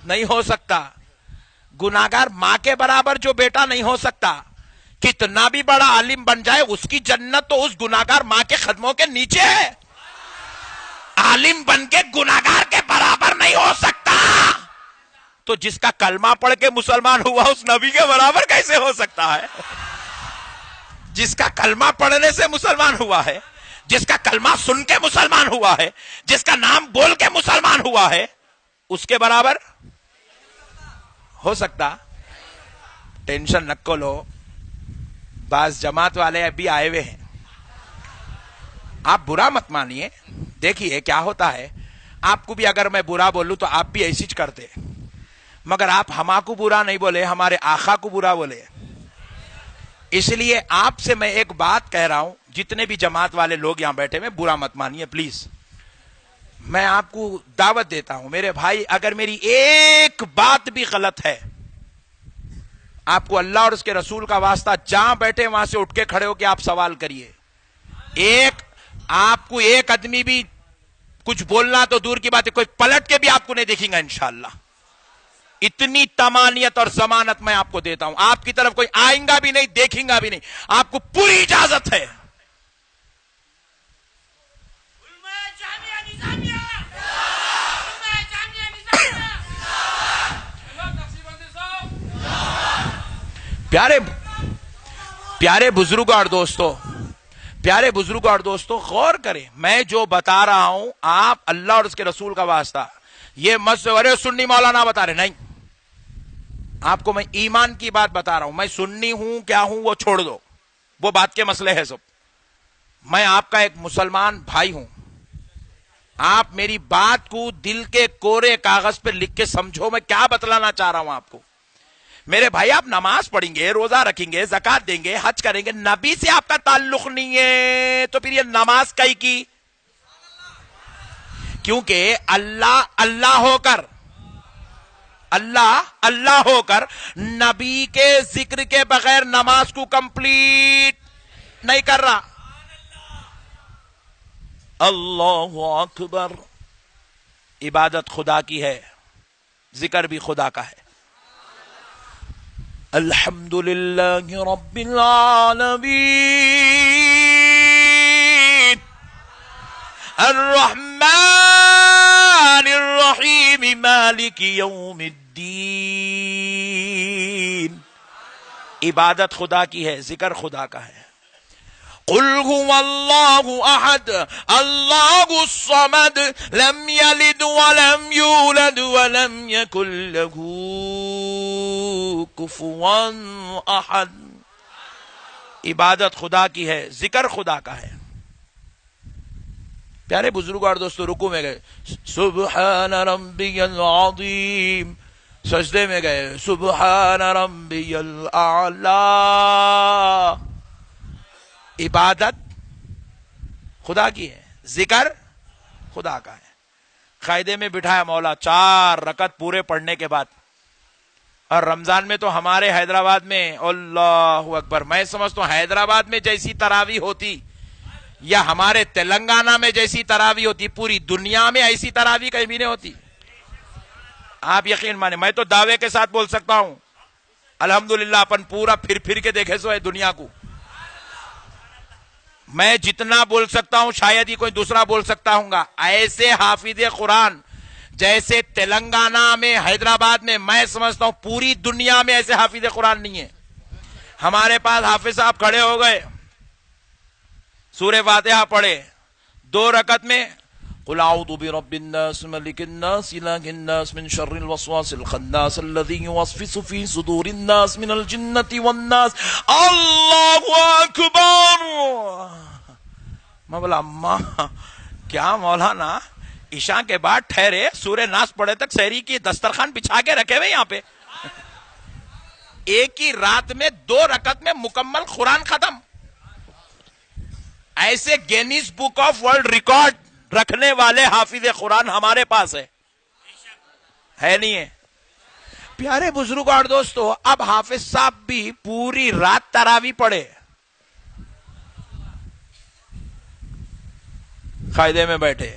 نہیں ہو سکتا. گناہگار ماں کے برابر جو بیٹا نہیں ہو سکتا, کتنا بھی بڑا عالم بن جائے اس کی جنت تو اس گناہگار ماں کے قدموں کے نیچے ہے. عالم بن کے گناہگار کے برابر نہیں ہو سکتا, تو جس کا کلمہ پڑھ کے مسلمان ہوا اس نبی کے برابر کیسے ہو سکتا ہے؟ جس کا کلمہ پڑھنے سے مسلمان ہوا ہے, جس کا کلمہ سن کے مسلمان ہوا ہے, جس کا نام بول کے مسلمان ہوا ہے, اس کے برابر ہو سکتا؟ ٹینشن نکو لو, بعض جماعت والے ابھی آئے ہوئے ہیں, آپ برا مت مانیے. دیکھیے کیا ہوتا ہے, آپ کو بھی اگر میں برا بولوں تو آپ بھی ایسی کرتے, مگر آپ ہما کو برا نہیں بولے, ہمارے آقا کو برا بولے. اس لیے آپ سے میں ایک بات کہہ رہا ہوں, جتنے بھی جماعت والے لوگ یہاں بیٹھے میں برا مت مانیے پلیز. میں آپ کو دعوت دیتا ہوں میرے بھائی, اگر میری ایک بات بھی غلط ہے, آپ کو اللہ اور اس کے رسول کا واسطہ جہاں بیٹھے وہاں سے اٹھ کے کھڑے ہو کے آپ سوال کریے. آپ کو ایک آدمی بھی کچھ بولنا تو دور کی بات ہے, کوئی پلٹ کے بھی آپ کو نہیں دیکھیں گا انشاءاللہ. اتنی تمانیت اور ضمانت میں آپ کو دیتا ہوں, آپ کی طرف کوئی آئیں گا بھی نہیں, دیکھیں گا بھی نہیں, آپ کو پوری اجازت ہے. پیارے بزرگوں اور دوستوں غور کریں, میں جو بتا رہا ہوں آپ اللہ اور اس کے رسول کا واسطہ یہ مت سے ارے سنی مولانا بتا رہے, نہیں, آپ کو میں ایمان کی بات بتا رہا ہوں. میں سنی ہوں کیا ہوں وہ چھوڑ دو, وہ بات کے مسئلے ہے سب. میں آپ کا ایک مسلمان بھائی ہوں, آپ میری بات کو دل کے کورے کاغذ پہ لکھ کے سمجھو میں کیا بتلانا چاہ رہا ہوں آپ کو. میرے بھائی آپ نماز پڑھیں گے, روزہ رکھیں گے, زکات دیں گے, حج کریں گے, نبی سے آپ کا تعلق نہیں ہے تو پھر یہ نماز کئی کی؟ کیونکہ اللہ ہو کر نبی کے ذکر کے بغیر نماز کو کمپلیٹ نہیں کر رہا. اللہ اکبر. عبادت خدا کی ہے, ذکر بھی خدا کا ہے. الحمدللہ رب العالمین الرحمن الرحیم مالک یوم الدین. عبادت خدا کی ہے, ذکر خدا کا ہے. قل هو اللہ احد اللہ الصمد لم یلد ولم یولد ولم یکن له کفوا احد. عبادت خدا کی ہے, ذکر خدا کا ہے. پیارے بزرگوں اور دوستوں رکوع میں گئے سبحان ربی العظیم, سجدے میں گئے سبحان ربی الاعلی. عبادت خدا کی ہے, ذکر خدا کا ہے. قاعدے میں بٹھایا مولا 4 رکعت پورے پڑھنے کے بعد. اور رمضان میں تو ہمارے حیدرآباد میں اللہ اکبر, میں سمجھتا ہوں حیدرآباد میں جیسی تراویح ہوتی یا ہمارے تلنگانہ میں جیسی تراویح ہوتی, پوری دنیا میں ایسی تراویح کہیں بھی نہیں ہوتی. آپ یقین مانیں, میں تو دعوے کے ساتھ بول سکتا ہوں الحمدللہ اپن پورا پھر کے دیکھے سو ہے دنیا کو. میں جتنا بول سکتا ہوں شاید ہی کوئی دوسرا بول سکتا ہوں گا. ایسے حافظ قرآن جیسے تلنگانہ میں, حیدرآباد میں, میں سمجھتا ہوں پوری دنیا میں ایسے حافظ قرآن نہیں ہے. ہمارے پاس حافظ صاحب کھڑے ہو گئے, سورہ فاتحہ پڑھے 2 رکعت میں قل اعوذ برب الناس ملک الناس الہ الناس من شر الوسواس الخناس الذي يوسوس في صدور الناس من الجنة والناس. اللہ اکبر. میں بولا اماں کیا مولانا عشاء کے بعد ٹھہرے سورہ ناس پڑھے تک سحری کی دسترخوان بچھا کے رکھے ہوئے یہاں پہ, ایک ہی رات میں 2 رکعت میں مکمل قرآن ختم. ایسے Guinness book of world record رکھنے والے حافظ قرآن ہمارے پاس ہے نہیں ہے. پیارے بزرگ اور دوستو, اب حافظ صاحب بھی پوری رات تراویح پڑھے, قاعدے میں بیٹھے,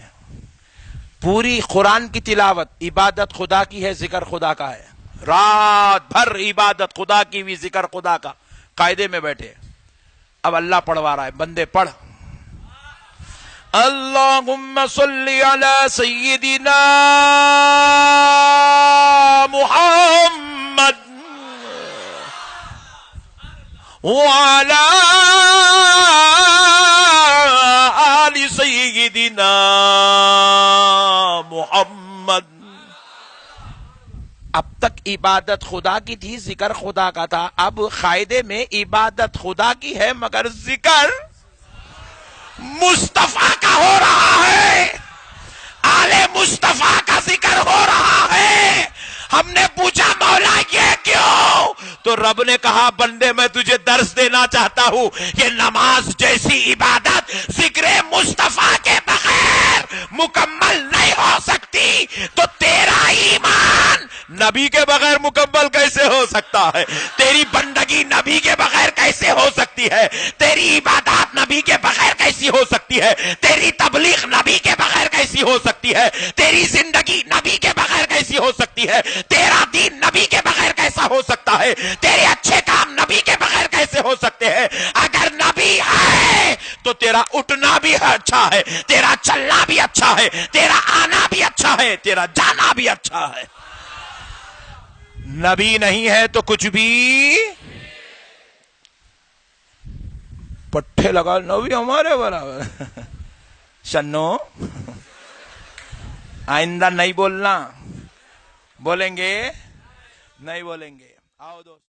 پوری قرآن کی تلاوت عبادت خدا کی ہے، ذکر خدا کا ہے. رات بھر عبادت خدا کی ہوئی، ذکر خدا کا، قاعدے میں بیٹھے. اب اللہ پڑھوا رہا ہے، بندے پڑھ. اللہم صلی علی سیدنا محمد وعلی آل سیدنا محمد. اب تک عبادت خدا کی تھی، ذکر خدا کا تھا. اب قاعدے میں عبادت خدا کی ہے مگر ذکر مصطفیٰ کا ہو رہا ہے، آل مصطفیٰ کا ذکر ہو رہا ہے. ہم نے پوچھا مولا یہ کیوں؟ تو رب نے کہا بندے میں تجھے درس دینا چاہتا ہوں، یہ نماز جیسی عبادت ذکر مصطفیٰ کے بغیر مکمل نہیں ہو سکتی. تو تیرا ایمان نبی کے بغیر مکمل کیسے ہو سکتا ہے؟ تیری بندگی نبی کے بغیر کیسے ہو سکتی ہے؟ تیری عبادات نبی کے بغیر کیسی ہو سکتی ہے؟ تیری تبلیغ نبی کے بغیر کیسی ہو سکتی ہے؟ تیری زندگی نبی کے بغیر کیسی ہو سکتی ہے؟ تیرا دین نبی کے بغیر کیسا ہو سکتا ہے؟ تیرے اچھے کام نبی کے بغیر کیسے ہو سکتے ہیں؟ اگر نبی ہے تو تیرا اٹھنا بھی اچھا ہے، تیرا چلنا بھی اچھا ہے، تیرا آنا بھی اچھا ہے، تیرا جانا بھی اچھا ہے. نبی نہیں ہے تو کچھ بھی پٹھے لگا. نبی ہمارے برابر. شنو آئندہ نہیں بولنا. بولیں گے؟ نہیں بولیں گے. آؤ دوست.